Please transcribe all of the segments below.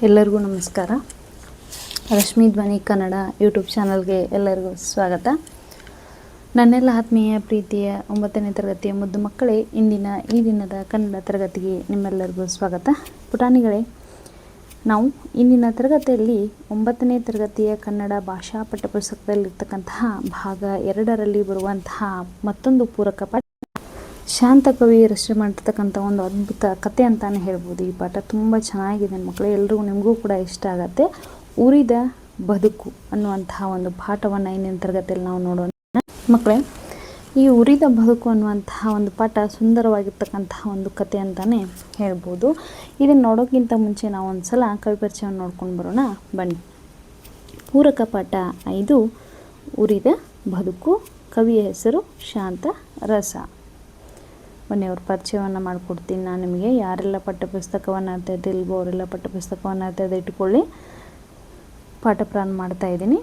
ಎಲ್ಲರಿಗೂ ನಮಸ್ಕಾರ. ರಶ್ಮಿ ಧ್ವನಿ ಕನ್ನಡ ಯೂಟ್ಯೂಬ್ ಚಾನಲ್ಗೆ ಎಲ್ಲರಿಗೂ ಸ್ವಾಗತ. ನನ್ನೆಲ್ಲ ಆತ್ಮೀಯ ಪ್ರೀತಿಯ 9ನೇ ತರಗತಿಯ ಮುದ್ದು ಮಕ್ಕಳೇ, ಈ ದಿನದ ಕನ್ನಡ ತರಗತಿಗೆ ನಿಮ್ಮೆಲ್ಲರಿಗೂ ಸ್ವಾಗತ. ಪುಟಾಣಿಗಳೇ, ನಾವು ಇಂದಿನ ತರಗತಿಯಲ್ಲಿ 9ನೇ ತರಗತಿಯ ಕನ್ನಡ ಭಾಷಾ ಪಠ್ಯಪುಸ್ತಕದಲ್ಲಿರ್ತಕ್ಕಂತಹ ಭಾಗ 2ರಲ್ಲಿ ಬರುವಂತಹ ಮತ್ತೊಂದು ಪೂರಕ ಪಾಠ ಶಾಂತಕವಿ ರಚನೆ ಮಾಡಿರ್ತಕ್ಕಂಥ ಒಂದು ಅದ್ಭುತ ಕತೆ ಅಂತಲೇ ಹೇಳ್ಬೋದು. ಈ ಪಾಠ ತುಂಬ ಚೆನ್ನಾಗಿದೆ ಮಕ್ಕಳೇ, ಎಲ್ರಿಗೂ ನಿಮಗೂ ಕೂಡ ಇಷ್ಟ ಆಗುತ್ತೆ. ಉರಿದ ಬದುಕು ಅನ್ನುವಂತಹ ಒಂದು ಪಾಠವನ್ನು ಇಂದಿನ ತರಗತಿಯಲ್ಲಿ ನಾವು ನೋಡೋಣ. ಮಕ್ಕಳೇ, ಈ ಉರಿದ ಬದುಕು ಅನ್ನುವಂತಹ ಒಂದು ಪಾಠ ಸುಂದರವಾಗಿರ್ತಕ್ಕಂತಹ ಒಂದು ಕತೆ ಅಂತಲೇ ಹೇಳ್ಬೋದು. ಇದನ್ನು ನೋಡೋಕ್ಕಿಂತ ಮುಂಚೆ ನಾವು ಒಂದು ಸಲ ಕವಿ ಪರಿಚಯವನ್ನು ನೋಡ್ಕೊಂಡು ಬರೋಣ ಬನ್ನಿ. ಪೂರಕ ಪಾಠ 5 ಉರಿದ ಬದುಕು. ಕವಿಯ ಹೆಸರು ಶಾಂತ ರಸ. ಬನ್ನಿ, ಅವ್ರ ಪರಿಚಯವನ್ನು ಮಾಡಿಕೊಡ್ತೀನಿ ನಾನು ನಿಮಗೆ. ಯಾರೆಲ್ಲ ಪಠ್ಯಪುಸ್ತಕವನ್ನು ಅರ್ಥ ಇಲ್ವೋ ಅವರೆಲ್ಲ ಪಠ್ಯಪುಸ್ತಕವನ್ನು ಅರ್ಥ ಇಟ್ಕೊಳ್ಳಿ. ಪಾಠ ಪ್ರಾರಂಭ ಮಾಡ್ತಾ ಇದ್ದೀನಿ.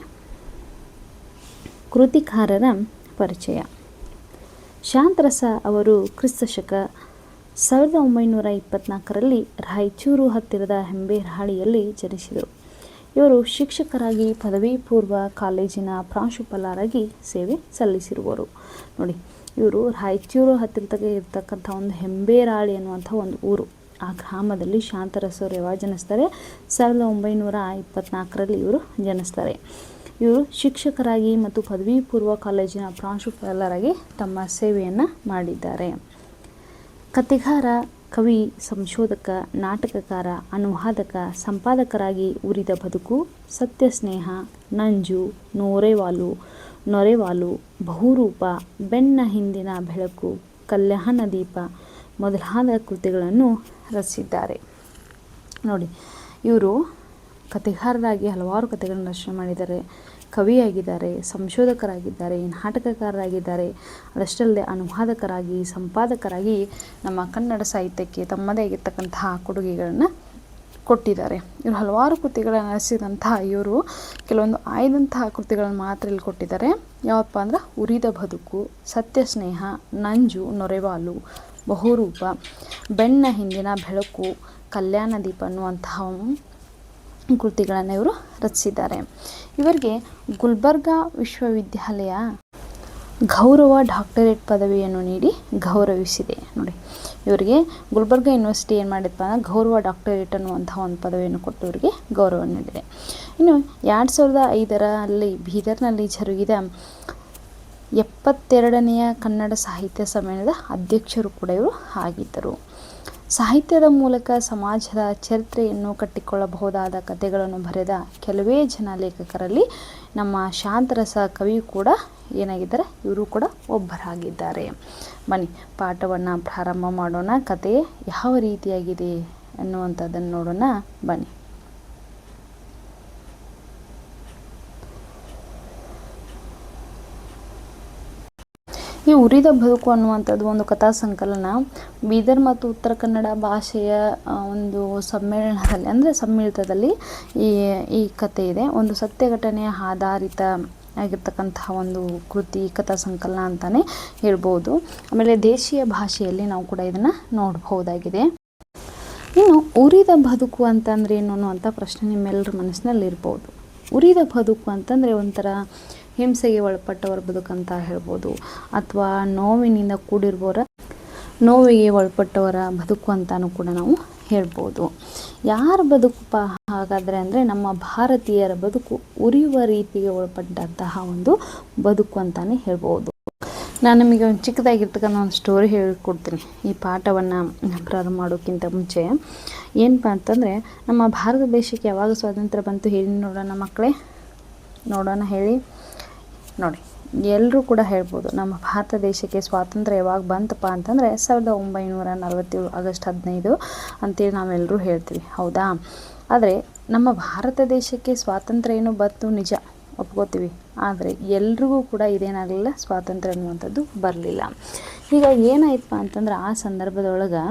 ಕೃತಿಕಾರರ ಪರಿಚಯ. ಶಾಂತರಸ ಅವರು ಕ್ರಿಸ್ತಶಕ 1924ರಲ್ಲಿ ರಾಯಚೂರು ಹತ್ತಿರದ ಹೆಂಬೇರಹಳ್ಳಿಯಲ್ಲಿ ಜನಿಸಿದರು. ಇವರು ಶಿಕ್ಷಕರಾಗಿ ಪದವಿ ಪೂರ್ವ ಕಾಲೇಜಿನ ಪ್ರಾಂಶುಪಾಲರಾಗಿ ಸೇವೆ ಸಲ್ಲಿಸಿರುವರು. ನೋಡಿ, ಇವರು ರಾಯಚೂರು ಹತ್ತಿರದಾಗ ಇರ್ತಕ್ಕಂಥ ಒಂದು ಹೆಂಬೇರಹಳ್ಳಿ ಅನ್ನುವಂಥ ಒಂದು ಊರು. ಆ ಗ್ರಾಮದಲ್ಲಿ ಶಾಂತರಸವರು ಯಾವಾಗ ಜನಿಸ್ತಾರೆ? 1924ರಲ್ಲಿ ಇವರು ಜನಿಸ್ತಾರೆ. ಇವರು ಶಿಕ್ಷಕರಾಗಿ ಮತ್ತು ಪದವಿ ಪೂರ್ವ ಕಾಲೇಜಿನ ಪ್ರಾಂಶುಪಾಲರಾಗಿ ತಮ್ಮ ಸೇವೆಯನ್ನು ಮಾಡಿದ್ದಾರೆ. ಕಥೆಗಾರ, ಕವಿ, ಸಂಶೋಧಕ, ನಾಟಕಕಾರ, ಅನುವಾದಕ, ಸಂಪಾದಕರಾಗಿ ಉರಿದ ಬದುಕು, ಸತ್ಯ ಸ್ನೇಹ, ನಂಜು, ನೊರೆವಾಲು, ಬಹುರೂಪ, ಬೆನ್ನ ಹಿಂದಿನ ಬೆಳಕು, ಕಲ್ಯಾಣ ದೀಪ ಮೊದಲಾದ ಕೃತಿಗಳನ್ನು ರಚಿಸಿದ್ದಾರೆ. ನೋಡಿ, ಇವರು ಕಥೆಗಾರರಾಗಿ ಹಲವಾರು ಕಥೆಗಳನ್ನು ರಚನೆ ಮಾಡಿದ್ದಾರೆ. ಕವಿಯಾಗಿದ್ದಾರೆ, ಸಂಶೋಧಕರಾಗಿದ್ದಾರೆ, ನಾಟಕಕಾರರಾಗಿದ್ದಾರೆ. ಅದಷ್ಟಲ್ಲದೆ ಅನುವಾದಕರಾಗಿ, ಸಂಪಾದಕರಾಗಿ ನಮ್ಮ ಕನ್ನಡ ಸಾಹಿತ್ಯಕ್ಕೆ ತಮ್ಮದೇ ಆಗಿರ್ತಕ್ಕಂತಹ ಕೊಡುಗೆಗಳನ್ನು ಕೊಟ್ಟಿದ್ದಾರೆ. ಇವರು ಹಲವಾರು ಕೃತಿಗಳನ್ನು ರಚಿಸಿದಂತಹ ಇವರು ಕೆಲವೊಂದು ಆಯ್ದಂತಹ ಕೃತಿಗಳನ್ನು ಮಾತ್ರ ಇಲ್ಲಿ ಕೊಟ್ಟಿದ್ದಾರೆ. ಯಾವಪ್ಪ ಅಂದ್ರೆ ಉರಿದ ಬದುಕು, ಸತ್ಯ ಸ್ನೇಹ, ನಂಜು, ನೊರೆವಾಲು, ಬಹುರೂಪ, ಬೆನ್ನ ಹಿಂದಿನ ಬೆಳಕು, ಕಲ್ಯಾಣ ದೀಪ ಅನ್ನುವಂತಹ ಕೃತಿಗಳನ್ನು ಇವರು ರಚಿಸಿದ್ದಾರೆ. ಇವರಿಗೆ ಗುಲ್ಬರ್ಗಾ ವಿಶ್ವವಿದ್ಯಾಲಯ ಗೌರವ ಡಾಕ್ಟರೇಟ್ ಪದವಿಯನ್ನು ನೀಡಿ ಗೌರವಿಸಿದೆ. ನೋಡಿ, ಇವರಿಗೆ ಗುಲ್ಬರ್ಗಾ ಯೂನಿವರ್ಸಿಟಿ ಏನು ಮಾಡಿದ್ಪ ಅಂದರೆ ಗೌರವ ಡಾಕ್ಟರೇಟ್ ಅನ್ನುವಂಥ ಒಂದು ಪದವಿಯನ್ನು ಕೊಟ್ಟು ಇವರಿಗೆ ಗೌರವ ನೀಡಿದೆ. ಇನ್ನು 2005ರಲ್ಲಿ ಬೀದರ್ನಲ್ಲಿ ಜರುಗಿದ 72ನೇ ಕನ್ನಡ ಸಾಹಿತ್ಯ ಸಮ್ಮೇಳನದ ಅಧ್ಯಕ್ಷರು ಕೂಡ ಇವರು ಆಗಿದ್ದರು. ಸಾಹಿತ್ಯದ ಮೂಲಕ ಸಮಾಜದ ಚರಿತ್ರೆಯನ್ನು ಕಟ್ಟಿಕೊಳ್ಳಬಹುದಾದ ಕಥೆಗಳನ್ನು ಬರೆದ ಕೆಲವೇ ಜನ ಲೇಖಕರಲ್ಲಿ ನಮ್ಮ ಶಾಂತರಸ ಕವಿ ಕೂಡ ಏನಾಗಿದ್ದಾರೆ? ಇವರು ಕೂಡ ಒಬ್ಬರಾಗಿದ್ದಾರೆ. ಬನ್ನಿ, ಪಾಠವನ್ನು ಪ್ರಾರಂಭ ಮಾಡೋಣ. ಕತೆ ಯಾವ ರೀತಿಯಾಗಿದೆ ಅನ್ನುವಂಥದ್ದನ್ನು ನೋಡೋಣ ಬನ್ನಿ. ಈ ಉರಿದ ಬದುಕು ಅನ್ನುವಂಥದ್ದು ಒಂದು ಕಥಾ ಸಂಕಲನ. ಬೀದರ್ ಮತ್ತು ಉತ್ತರ ಕನ್ನಡ ಭಾಷೆಯ ಒಂದು ಸಮ್ಮಿಳಿತದಲ್ಲಿ ಈ ಕತೆ ಇದೆ. ಒಂದು ಸತ್ಯ ಘಟನೆಯ ಆಧಾರಿತ ಆಗಿರ್ತಕ್ಕಂತಹ ಒಂದು ಕೃತಿ, ಕಥಾ ಸಂಕಲನ ಅಂತಲೇ ಹೇಳ್ಬೋದು. ಆಮೇಲೆ ದೇಶೀಯ ಭಾಷೆಯಲ್ಲಿ ನಾವು ಕೂಡ ಇದನ್ನು ನೋಡಬಹುದಾಗಿದೆ. ಇನ್ನು ಉರಿದ ಬದುಕು ಅಂತಂದರೆ ಏನು ಅನ್ನುವಂಥ ಪ್ರಶ್ನೆ ನಿಮ್ಮೆಲ್ಲರ ಮನಸ್ಸಿನಲ್ಲಿ ಇರ್ಬೋದು. ಉರಿದ ಬದುಕು ಅಂತಂದರೆ ಒಂಥರ ಹಿಂಸೆಗೆ ಒಳಪಟ್ಟವರ ಬದುಕಂತ ಹೇಳ್ಬೋದು, ಅಥವಾ ನೋವಿಗೆ ಒಳಪಟ್ಟವರ ಬದುಕು ಅಂತಾನೂ ಕೂಡ ನಾವು ಹೇಳ್ಬೋದು. ಯಾರ ಬದುಕಪ್ಪ ಹಾಗಾದರೆ ಅಂದರೆ ನಮ್ಮ ಭಾರತೀಯರ ಬದುಕು ಉರಿಯುವ ರೀತಿಗೆ ಒಳಪಟ್ಟಂತಹ ಒಂದು ಬದುಕು ಅಂತಲೇ ಹೇಳ್ಬೋದು. ನಾನು ನಿಮಗೆ ಒಂದು ಚಿಕ್ಕದಾಗಿರ್ತಕ್ಕಂಥ ಒಂದು ಸ್ಟೋರಿ ಹೇಳಿಕೊಡ್ತೀನಿ ಈ ಪಾಠವನ್ನು ಪ್ರಾರಂಭ ಮಾಡೋಕ್ಕಿಂತ ಮುಂಚೆ. ಏನಪ್ಪ ಅಂತಂದರೆ, ನಮ್ಮ ಭಾರತ ದೇಶಕ್ಕೆ ಯಾವಾಗ ಸ್ವಾತಂತ್ರ್ಯ ಬಂತು ಹೇಳಿ ನೋಡೋಣ ಮಕ್ಕಳೇ, ಹೇಳಿ ನೋಡಿ. ಎಲ್ಲರೂ ಕೂಡ ಹೇಳ್ಬೋದು ನಮ್ಮ ಭಾರತ ದೇಶಕ್ಕೆ ಸ್ವಾತಂತ್ರ್ಯ ಯಾವಾಗ ಬಂತಪ್ಪ ಅಂತಂದರೆ 1947 ಆಗಸ್ಟ್ 15 ಅಂತೇಳಿ ನಾವೆಲ್ಲರೂ ಹೇಳ್ತೀವಿ, ಹೌದಾ? ಆದರೆ ನಮ್ಮ ಭಾರತ ದೇಶಕ್ಕೆ ಸ್ವಾತಂತ್ರ್ಯ ಏನು ಬಂತು ನಿಜ, ಒಪ್ಕೋತೀವಿ. ಆದರೆ ಎಲ್ರಿಗೂ ಕೂಡ ಇದೇನಾಗಲಿಲ್ಲ, ಸ್ವಾತಂತ್ರ್ಯ ಅನ್ನುವಂಥದ್ದು ಬರಲಿಲ್ಲ. ಈಗ ಏನಾಯ್ತಪ್ಪ ಅಂತಂದ್ರೆ ಆ ಸಂದರ್ಭದೊಳಗೆ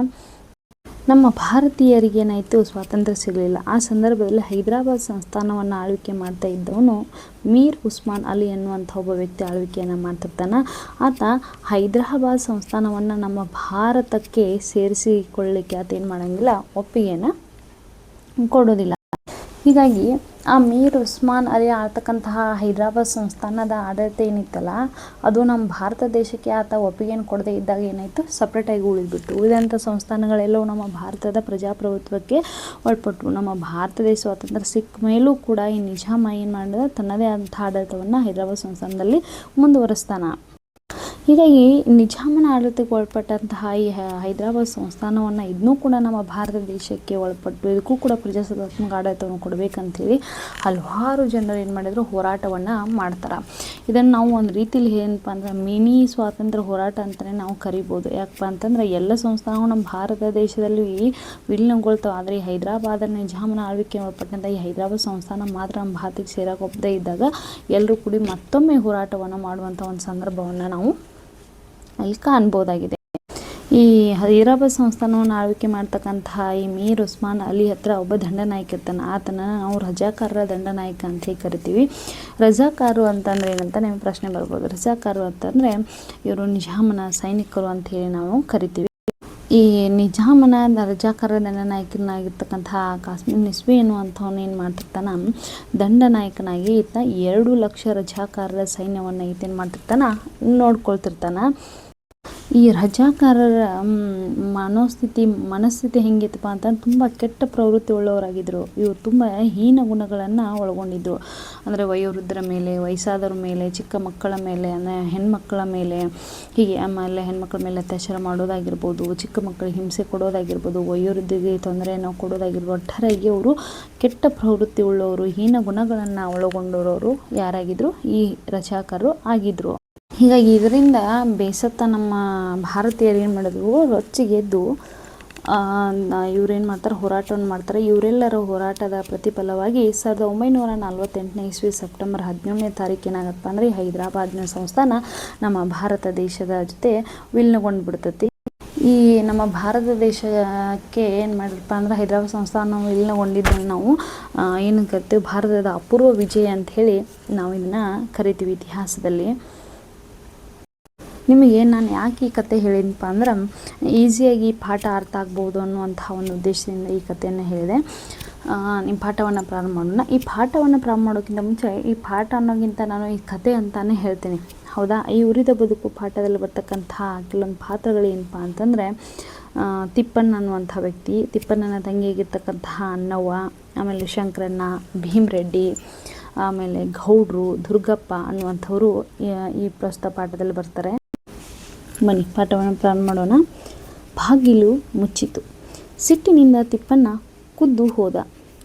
ನಮ್ಮ ಭಾರತೀಯರಿಗೆ ಏನಾಯಿತು, ಸ್ವಾತಂತ್ರ್ಯ ಸಿಗಲಿಲ್ಲ. ಆ ಸಂದರ್ಭದಲ್ಲಿ ಹೈದರಾಬಾದ್ ಸಂಸ್ಥಾನವನ್ನು ಆಳ್ವಿಕೆ ಮಾಡ್ತಾ ಇದ್ದವನು ಮೀರ್ ಉಸ್ಮಾನ್ ಅಲಿ ಅನ್ನುವಂಥ ಒಬ್ಬ ವ್ಯಕ್ತಿ ಆಳ್ವಿಕೆಯನ್ನು ಮಾಡ್ತಿರ್ತಾನೆ. ಆತ ಹೈದರಾಬಾದ್ ಸಂಸ್ಥಾನವನ್ನು ನಮ್ಮ ಭಾರತಕ್ಕೆ ಸೇರಿಸಿಕೊಳ್ಳಲಿಕ್ಕೆ ಆತ ಏನು ಮಾಡೋಂಗಿಲ್ಲ, ಒಪ್ಪಿಗೆಯನ್ನು ಕೊಡೋದಿಲ್ಲ. ಹೀಗಾಗಿ ಆ ಮೀರ್ ಉಸ್ಮಾನ್ ಅಲಿ ಆಳ್ತಕ್ಕಂತಹ ಹೈದರಾಬಾದ್ ಸಂಸ್ಥಾನದ ಆಡಳಿತ ಏನಿತ್ತಲ್ಲ, ಅದು ನಮ್ಮ ಭಾರತ ದೇಶಕ್ಕೆ ಆತ ಒಪ್ಪಿಗೆಯನ್ನು ಕೊಡದೇ ಇದ್ದಾಗ ಏನಾಯಿತು, ಸಪ್ರೇಟಾಗಿ ಉಳಿದ್ಬಿಟ್ಟು ಉಳಿದಂಥ ಸಂಸ್ಥಾನಗಳೆಲ್ಲವೂ ನಮ್ಮ ಭಾರತದ ಪ್ರಜಾಪ್ರಭುತ್ವಕ್ಕೆ ಒಳಪಟ್ಟು ನಮ್ಮ ಭಾರತ ದೇಶ ಸ್ವಾತಂತ್ರ್ಯ ಸಿಕ್ಕ ಮೇಲೂ ಕೂಡ ಈ ನಿಜಾಮ ಏನು ಮಾಡಿದ, ತನ್ನದೇ ಆದಂಥ ಆಡಳಿತವನ್ನು ಹೈದರಾಬಾದ್ ಸಂಸ್ಥಾನದಲ್ಲಿ ಮುಂದುವರಿಸ್ತಾನೆ. ಹೀಗಾಗಿ ನಿಜಾಮನ ಆಡಳಿತಕ್ಕೆ ಒಳಪಟ್ಟಂತಹ ಈ ಹೈದರಾಬಾದ್ ಸಂಸ್ಥಾನವನ್ನು ಇದನ್ನೂ ಕೂಡ ನಮ್ಮ ಭಾರತ ದೇಶಕ್ಕೆ ಒಳಪಟ್ಟು ಇದಕ್ಕೂ ಕೂಡ ಪ್ರಜಾಸತ್ತಾತ್ಮಕ ಆಡಳಿತವನ್ನು ಕೊಡಬೇಕಂತೇಳಿ ಹಲವಾರು ಜನರು ಏನು ಮಾಡಿದರು, ಹೋರಾಟವನ್ನು ಮಾಡ್ತಾರೆ. ಇದನ್ನು ನಾವು ಒಂದು ರೀತಿಯಲ್ಲಿ ಏನಪ್ಪ ಅಂದ್ರೆ ಮಿನಿ ಸ್ವಾತಂತ್ರ್ಯ ಹೋರಾಟ ಅಂತಲೇ ನಾವು ಕರಿಬೋದು. ಯಾಕಪ್ಪ ಅಂತಂದ್ರೆ ಎಲ್ಲ ಸಂಸ್ಥಾನಗಳು ನಮ್ಮ ಭಾರತ ದೇಶದಲ್ಲಿ ವಿಲೀನಗೊಳ್ತಾವೆ, ಆದರೆ ಈ ಹೈದರಾಬಾದ ನಿಜಾಮನ ಆಳ್ವಿಕೆ ಒಳಪಟ್ಟಂಥ ಈ ಹೈದರಾಬಾದ್ ಸಂಸ್ಥಾನ ಮಾತ್ರ ನಮ್ಮ ಭಾರತಕ್ಕೆ ಸೇರಕ್ಕೆ ಒಪ್ಪದೇ ಇದ್ದಾಗ ಎಲ್ಲರೂ ಕೂಡಿ ಮತ್ತೊಮ್ಮೆ ಹೋರಾಟವನ್ನು ಮಾಡುವಂಥ ಒಂದು ಸಂದರ್ಭವನ್ನು ನಾವು ಅಲ್ಲಿ ಕಾಣ್ಬೋದಾಗಿದೆ. ಈ ಹೈದರಾಬಾದ್ ಸಂಸ್ಥಾನವನ್ನು ಆಳ್ವಿಕೆ ಮಾಡ್ತಕ್ಕಂತಹ ಈ ಮೀರ್ ಉಸ್ಮಾನ್ ಅಲಿ ಹತ್ರ ಒಬ್ಬ ದಂಡನಾಯಕ ಇರ್ತಾನೆ. ಆತನ ನಾವು ರಜಾಕಾರರ ದಂಡನಾಯಕ ಅಂತ ಹೇಳಿ ಕರಿತೀವಿ. ರಜಾಕಾರರು ಅಂತಂದರೆ ಏನಂತ ನಿಮಗೆ ಪ್ರಶ್ನೆ ಬರ್ಬೋದು. ರಜಾಕಾರರು ಅಂತಂದರೆ ಇವರು ನಿಜಾಮನ ಸೈನಿಕರು ಅಂತ ಹೇಳಿ ನಾವು ಕರಿತೀವಿ. ಈ ನಿಜಾಮನ ರಜಾಕಾರ ದಂಡನಾಯಕನಾಗಿರ್ತಕ್ಕಂತಹ ಕಾಶ್ಮೀರ್ ನಿಸ್ವಿ ಎನ್ನುವಂಥವನು ಏನು ಮಾಡ್ತಿರ್ತಾನೆ, ದಂಡನಾಯಕನಾಗಿ ಈತ 2 ಲಕ್ಷ ರಜಾಕಾರರ ಸೈನ್ಯವನ್ನು ಈತೇನು ಮಾಡ್ತಿರ್ತಾನೆ, ನೋಡ್ಕೊಳ್ತಿರ್ತಾನೆ. ಈ ರಜಾಕಾರರ ಮನಸ್ಥಿತಿ ಹೆಂಗಿತ್ತಪ್ಪ ಅಂತಂದ್ರೆ ತುಂಬ ಕೆಟ್ಟ ಪ್ರವೃತ್ತಿ ಉಳ್ಳವರಾಗಿದ್ದರು. ಇವರು ತುಂಬ ಹೀನ ಗುಣಗಳನ್ನು ಒಳಗೊಂಡಿದ್ದರು. ಅಂದರೆ ವಯೋವೃದ್ಧರ ಮೇಲೆ, ವಯಸ್ಸಾದವ್ರ ಮೇಲೆ, ಚಿಕ್ಕ ಮಕ್ಕಳ ಮೇಲೆ, ಅಂದರೆ ಹೆಣ್ಮಕ್ಕಳ ಮೇಲೆ, ಹೀಗೆ ಆಮೇಲೆ ಹೆಣ್ಮಕ್ಳ ಮೇಲೆ ಅತ್ಯಾಚಾರ ಮಾಡೋದಾಗಿರ್ಬೋದು, ಚಿಕ್ಕ ಮಕ್ಕಳಿಗೆ ಹಿಂಸೆ ಕೊಡೋದಾಗಿರ್ಬೋದು, ವಯೋವೃದ್ಧಿಗೆ ತೊಂದರೆಯನ್ನು ಕೊಡೋದಾಗಿರ್ಬೋದು. ಒಟ್ಟಾರೆಯಾಗಿ ಅವರು ಕೆಟ್ಟ ಪ್ರವೃತ್ತಿ ಉಳ್ಳವರು, ಹೀನ ಗುಣಗಳನ್ನು ಒಳಗೊಂಡವರು ಯಾರಾಗಿದ್ದರು, ಈ ರಜಾಕಾರರು ಆಗಿದ್ದರು. ಹೀಗಾಗಿ ಇದರಿಂದ ಬೇಸತ್ತ ನಮ್ಮ ಭಾರತೀಯರು ಏನು ಮಾಡಿದ್ರು, ರೊಚ್ಚಿಗೆದ್ದು ಇವರೇನು ಮಾಡ್ತಾರೆ, ಹೋರಾಟವನ್ನು ಮಾಡ್ತಾರೆ. ಇವರೆಲ್ಲರ ಹೋರಾಟದ ಪ್ರತಿಫಲವಾಗಿ 1948ನೇ ಇಸ್ವಿ ಸೆಪ್ಟೆಂಬರ್ 17ನೇ ತಾರೀಕು ಏನಾಗತ್ತಪ್ಪ ಅಂದರೆ ಹೈದರಾಬಾದ್ನ ಸಂಸ್ಥಾನ ನಮ್ಮ ಭಾರತ ದೇಶದ ಜೊತೆ ವಿಲೀನಗೊಂಡು ಬಿಡ್ತೈತಿ. ಈ ನಮ್ಮ ಭಾರತ ದೇಶಕ್ಕೆ ಏನು ಮಾಡಿರಪ್ಪ ಅಂದ್ರೆ ಹೈದರಾಬಾದ್ ಸಂಸ್ಥಾನ ವಿಲೀನಗೊಂಡಿದ್ದನ್ನು ನಾವು ಏನು ಕರಿತೀವಿ, ಭಾರತದ ಅಪೂರ್ವ ವಿಜಯ ಅಂತ ಹೇಳಿ ನಾವು ಇದನ್ನು ಕರಿತೀವಿ ಇತಿಹಾಸದಲ್ಲಿ. ನಿಮಗೆ ನಾನು ಯಾಕೆ ಈ ಕತೆ ಹೇಳಿದಪ್ಪ ಅಂದ್ರೆ ಈಸಿಯಾಗಿ ಪಾಠ ಅರ್ಥ ಆಗ್ಬೋದು ಅನ್ನುವಂಥ ಒಂದು ಉದ್ದೇಶದಿಂದ ಈ ಕಥೆಯನ್ನು ಹೇಳಿದೆ. ನಿಮ್ಮ ಪಾಠವನ್ನು ಪ್ರಾರಂಭ ಮಾಡೋಣ. ಈ ಪಾಠವನ್ನು ಪ್ರಾರಂಭ ಮಾಡೋಕ್ಕಿಂತ ಮುಂಚೆ ಈ ಪಾಠ ಅನ್ನೋಕ್ಕಿಂತ ನಾನು ಈ ಕತೆ ಅಂತಲೇ ಹೇಳ್ತೀನಿ, ಹೌದಾ. ಈ ಉರಿದ ಬದುಕು ಪಾಠದಲ್ಲಿ ಬರ್ತಕ್ಕಂಥ ಕೆಲವೊಂದು ಪಾತ್ರಗಳೇನಪ್ಪ ಅಂತಂದರೆ, ತಿಪ್ಪಣ್ಣ ಅನ್ನುವಂಥ ವ್ಯಕ್ತಿ, ತಿಪ್ಪಣ್ಣನ ತಂಗಿಯಾಗಿರ್ತಕ್ಕಂತಹ ಅನ್ನವ್ವ, ಆಮೇಲೆ ಶಂಕರಣ್ಣ, ಭೀಮರೆಡ್ಡಿ, ಆಮೇಲೆ ಗೌಡ್ರು, ದುರ್ಗಪ್ಪ ಅನ್ನುವಂಥವರು ಈ ಪ್ರಸ್ತುತ ಪಾಠದಲ್ಲಿ ಬರ್ತಾರೆ. ಬನ್ನಿ ಪಾಠವನ್ನು ಪ್ರಾರಂಭ ಮಾಡೋಣ. ಬಾಗಿಲು ಮುಚ್ಚಿತು. ಸಿಟ್ಟಿನಿಂದ ತಿಪ್ಪಣ್ಣ ಖುದ್ದು ಹೋದ.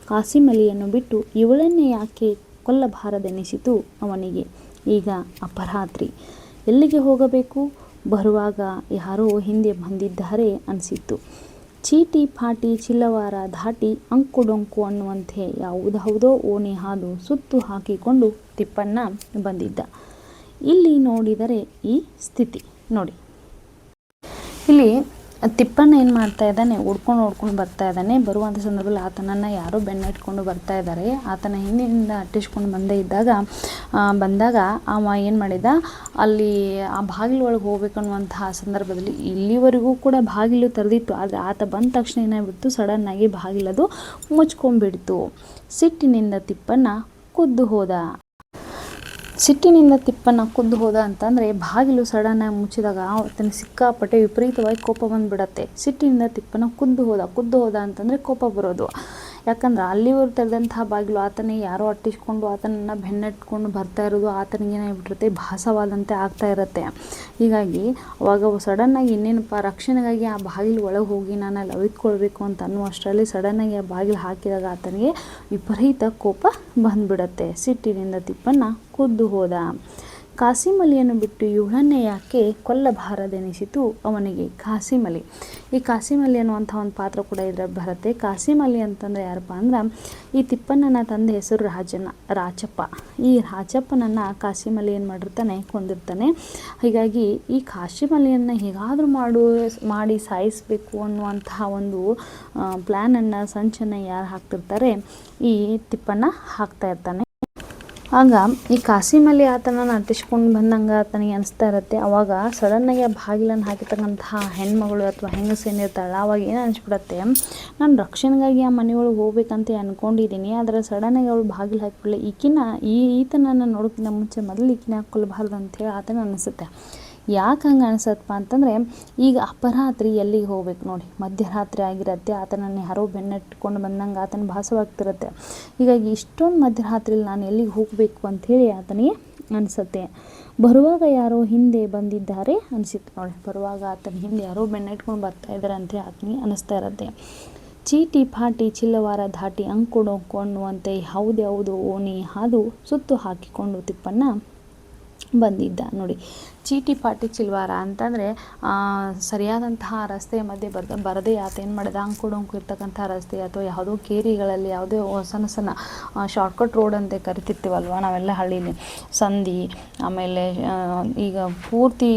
ಕಾಸಿಮಲಿಯನ್ನು ಬಿಟ್ಟು ಇವಳನ್ನೇ ಯಾಕೆ ಕೊಲ್ಲಬಾರದೆನಿಸಿತು ಅವನಿಗೆ. ಈಗ ಅಪರಾತ್ರಿ. ಎಲ್ಲಿಗೆ ಹೋಗಬೇಕು? ಬರುವಾಗ ಯಾರೋ ಹಿಂದೆ ಬಂದಿದ್ದಾರೆ ಅನಿಸಿತ್ತು. ಚೀಟಿ ಪಾಟಿ ಚಿಲ್ಲವಾರ ದಾಟಿ ಅಂಕುಡೊಂಕು ಅನ್ನುವಂತೆ ಯಾವುದಾವುದೋ ಓಣಿ ಹಾದು ಸುತ್ತು ಹಾಕಿಕೊಂಡು ತಿಪ್ಪಣ್ಣ ಬಂದಿದ್ದ. ಇಲ್ಲಿ ನೋಡಿದರೆ ಈ ಸ್ಥಿತಿ ನೋಡಿ. ಇಲ್ಲಿ ತಿಪ್ಪಣ್ಣ ಏನು ಮಾಡ್ತಾ ಇದ್ದಾನೆ, ಓಡ್ಕೊಂಡು ಬರ್ತಾ ಇದ್ದಾನೆ. ಬರುವಂಥ ಸಂದರ್ಭದಲ್ಲಿ ಆತನನ್ನು ಯಾರೋ ಬೆನ್ನಟ್ಕೊಂಡು ಬರ್ತಾ ಇದ್ದಾರೆ. ಆತನ ಹಿಂದಿನಿಂದ ಅಟ್ಟಿಸ್ಕೊಂಡು ಬಂದಾಗ ಅವ ಏನು ಮಾಡಿದ, ಅಲ್ಲಿ ಆ ಬಾಗಿಲು ಒಳಗೆ ಹೋಗ್ಬೇಕನ್ನುವಂತಹ ಸಂದರ್ಭದಲ್ಲಿ ಇಲ್ಲಿವರೆಗೂ ಕೂಡ ಬಾಗಿಲು ತೆರೆದಿತ್ತು. ಆದರೆ ಆತ ಬಂದ ತಕ್ಷಣ ಏನಾಗ್ಬಿಡ್ತು, ಸಡನ್ನಾಗಿ ಬಾಗಿಲದು ಮುಚ್ಕೊಂಡ್ಬಿಡ್ತು. ಸಿಟ್ಟಿನಿಂದ ತಿಪ್ಪಣ್ಣ ಖುದ್ದು ಹೋದ. ಸಿಟ್ಟಿನಿಂದ ತಿಪ್ಪಣ್ಣ ಖುದ್ದು ಹೋದ ಅಂತಂದರೆ ಬಾಗಿಲು ಸಡನ್ನಾಗಿ ಮುಚ್ಚಿದಾಗ ಆತನಿಗೆ ಸಿಕ್ಕಾಪಟ್ಟೆ ವಿಪರೀತವಾಗಿ ಕೋಪ ಬಂದುಬಿಡತ್ತೆ. ಸಿಟ್ಟಿನಿಂದ ತಿಪ್ಪಣ್ಣ ಖುದ್ದು ಹೋದ ಅಂತಂದರೆ ಕೋಪ ಬರೋದು. ಯಾಕಂದ್ರೆ ಅಲ್ಲಿವರೆಗೂ ತೆರೆದಂತಹ ಬಾಗಿಲು ಆತನಿಗೆ ಯಾರೋ ಅಟ್ಟಿಸ್ಕೊಂಡು ಆತನನ್ನು ಬೆನ್ನಟ್ಕೊಂಡು ಬರ್ತಾ ಇರೋದು ಆತನಿಗೆ ಏನಾಗ್ಬಿಟ್ಟಿರುತ್ತೆ, ಭಾಸವಾದಂತೆ ಆಗ್ತಾ ಇರುತ್ತೆ. ಹೀಗಾಗಿ ಅವಾಗ ಸಡನ್ನಾಗಿ ಇನ್ನೇನಪ್ಪ ರಕ್ಷಣೆಗಾಗಿ ಆ ಬಾಗಿಲು ಒಳಗೆ ಹೋಗಿ ನಾನು ಅಲ್ಲಿ ಅವಿತ್ಕೊಳ್ಬೇಕು ಅಂತ ಅನ್ನುವಷ್ಟರಲ್ಲಿ ಸಡನ್ನಾಗಿ ಆ ಬಾಗಿಲು ಹಾಕಿದಾಗ ಆತನಿಗೆ ವಿಪರೀತ ಕೋಪ ಬಂದುಬಿಡತ್ತೆ. ಸಿಟ್ಟಿನಿಂದ ತಿಪ್ಪಣ್ಣ ಖುದ್ದು ಹೋದ. ಕಾಸಿಮಲಿಯನ್ನು ಬಿಟ್ಟು ಇವಳನ್ನೇ ಯಾಕೆ ಕೊಲ್ಲಬಾರದೆನಿಸಿತು ಅವನಿಗೆ. ಕಾಸಿಮಲಿ, ಈ ಕಾಸಿಮಲಿ ಅನ್ನುವಂಥ ಒಂದು ಪಾತ್ರ ಕೂಡ ಇದ್ರಲ್ಲಿ ಬರುತ್ತೆ. ಕಾಸಿಮಲಿ ಅಂತಂದರೆ ಯಾರಪ್ಪ ಅಂದ್ರೆ, ಈ ತಿಪ್ಪಣ್ಣನ ತಂದೆ ಹೆಸರು ರಾಚಪ್ಪ. ಈ ರಾಚಪ್ಪನನ್ನು ಕಾಸಿಮಲಿ ಏನು ಮಾಡಿರ್ತಾನೆ, ಕೊಂದಿರ್ತಾನೆ. ಹೀಗಾಗಿ ಈ ಕಾಸಿಮಲಿಯನ್ನು ಹೇಗಾದರೂ ಮಾಡಿ ಸಾಯಿಸಬೇಕು ಅನ್ನುವಂತಹ ಒಂದು ಪ್ಲ್ಯಾನನ್ನು, ಸಂಚನ್ನು ಯಾರು ಹಾಕ್ತಿರ್ತಾರೆ, ಈ ತಿಪ್ಪಣ್ಣ ಹಾಕ್ತಾ ಇರ್ತಾನೆ. ಆಗ ಈ ಕಾಸಿಮಲ್ಲಿ ಆತನನ್ನು ಅಂಟಿಸ್ಕೊಂಡು ಬಂದಂಗೆ ಆತನಿಗೆ ಅನಿಸ್ತಾ ಇರುತ್ತೆ. ಅವಾಗ ಸಡನ್ನಾಗಿ ಆ ಬಾಗಿಲನ್ನು ಹಾಕಿರ್ತಕ್ಕಂತಹ ಹೆಣ್ಮಗಳು ಅಥವಾ ಹೆಂಗಸು ಏನಿರ್ತಾಳೆ ಅವಾಗ ಏನು ಅನಿಸ್ಬಿಡತ್ತೆ, ನಾನು ರಕ್ಷಣೆಗಾಗಿ ಆ ಮನೆಯೊಳಗೆ ಹೋಗ್ಬೇಕಂತ ಅಂದ್ಕೊಂಡಿದ್ದೀನಿ, ಆದರೆ ಸಡನ್ನಾಗಿ ಅವಳು ಬಾಗಿಲು ಹಾಕಿಬಿಡಲಿ, ಈತನನ್ನು ನೋಡೋಕ್ಕಿಂತ ಮುಂಚೆ ಮೊದಲು ಈಕಿನ ಹಾಕ್ಕೊಳ್ಬಾರ್ದು ಅಂಥೇಳಿ ಆತನ ಅನಿಸುತ್ತೆ. ಯಾಕೆ ಹಂಗೆ ಅನಿಸತ್ತಪ್ಪ ಅಂತಂದರೆ, ಈಗ ಅಪರಾತ್ರಿ ಎಲ್ಲಿಗೆ ಹೋಗ್ಬೇಕು ನೋಡಿ, ಮಧ್ಯರಾತ್ರಿ ಆಗಿರತ್ತೆ, ಆತನನ್ನು ಯಾರೋ ಬೆನ್ನಟ್ಟಿಕೊಂಡು ಬಂದಂಗೆ ಆತನ ಭಾಸವಾಗ್ತಿರುತ್ತೆ. ಹೀಗಾಗಿ ಇಷ್ಟೊಂದು ಮಧ್ಯರಾತ್ರಿಲಿ ನಾನು ಎಲ್ಲಿಗೆ ಹೋಗಬೇಕು ಅಂಥೇಳಿ ಆತನಿಗೆ ಅನಿಸುತ್ತೆ. ಬರುವಾಗ ಯಾರೋ ಹಿಂದೆ ಬಂದಿದ್ದಾರೆ ಅನಿಸಿತ್ತು ನೋಡಿ, ಬರುವಾಗ ಆತನ ಹಿಂದೆ ಯಾರೋ ಬೆನ್ನಟ್ಕೊಂಡು ಬರ್ತಾ ಇದ್ದಾರೆ ಅಂತೇಳಿ ಆತನಿಗೆ ಅನಿಸ್ತಾ ಇರುತ್ತೆ. ಚೀಟಿ ಪಾಟಿ ಚಿಲ್ಲವಾರ ದಾಟಿ ಅಂಕುಡೊಂಕು ಅನ್ನುವಂತೆ ಯಾವುದ್ಯಾವುದೋ ಓಣಿ ಹಾದು ಸುತ್ತು ಹಾಕಿಕೊಂಡು ತಿಪ್ಪಣ್ಣ ಬಂದಿದ್ದ ನೋಡಿ. ಚೀಟಿ ಪಾಟಿ ಚಿಲ್ವಾರ ಅಂತಂದರೆ ಸರಿಯಾದಂತಹ ರಸ್ತೆಯ ಮಧ್ಯೆ ಬರದೇ ಆತ ಏನು ಮಾಡಿದ, ಅಂಕುಡೊಂಕು ಇರ್ತಕ್ಕಂಥ ರಸ್ತೆ ಅಥವಾ ಯಾವುದೋ ಕೇರಿಗಳಲ್ಲಿ ಯಾವುದೇ ಸಣ್ಣ ಸಣ್ಣ ಶಾರ್ಟ್ಕಟ್ ರೋಡ್ ಅಂತ ಕರಿತಿರ್ತೀವಲ್ವ ನಾವೆಲ್ಲ ಹಳ್ಳೀಲಿ, ಸಂಧಿ ಆಮೇಲೆ ಈಗ ಪೂರ್ತಿ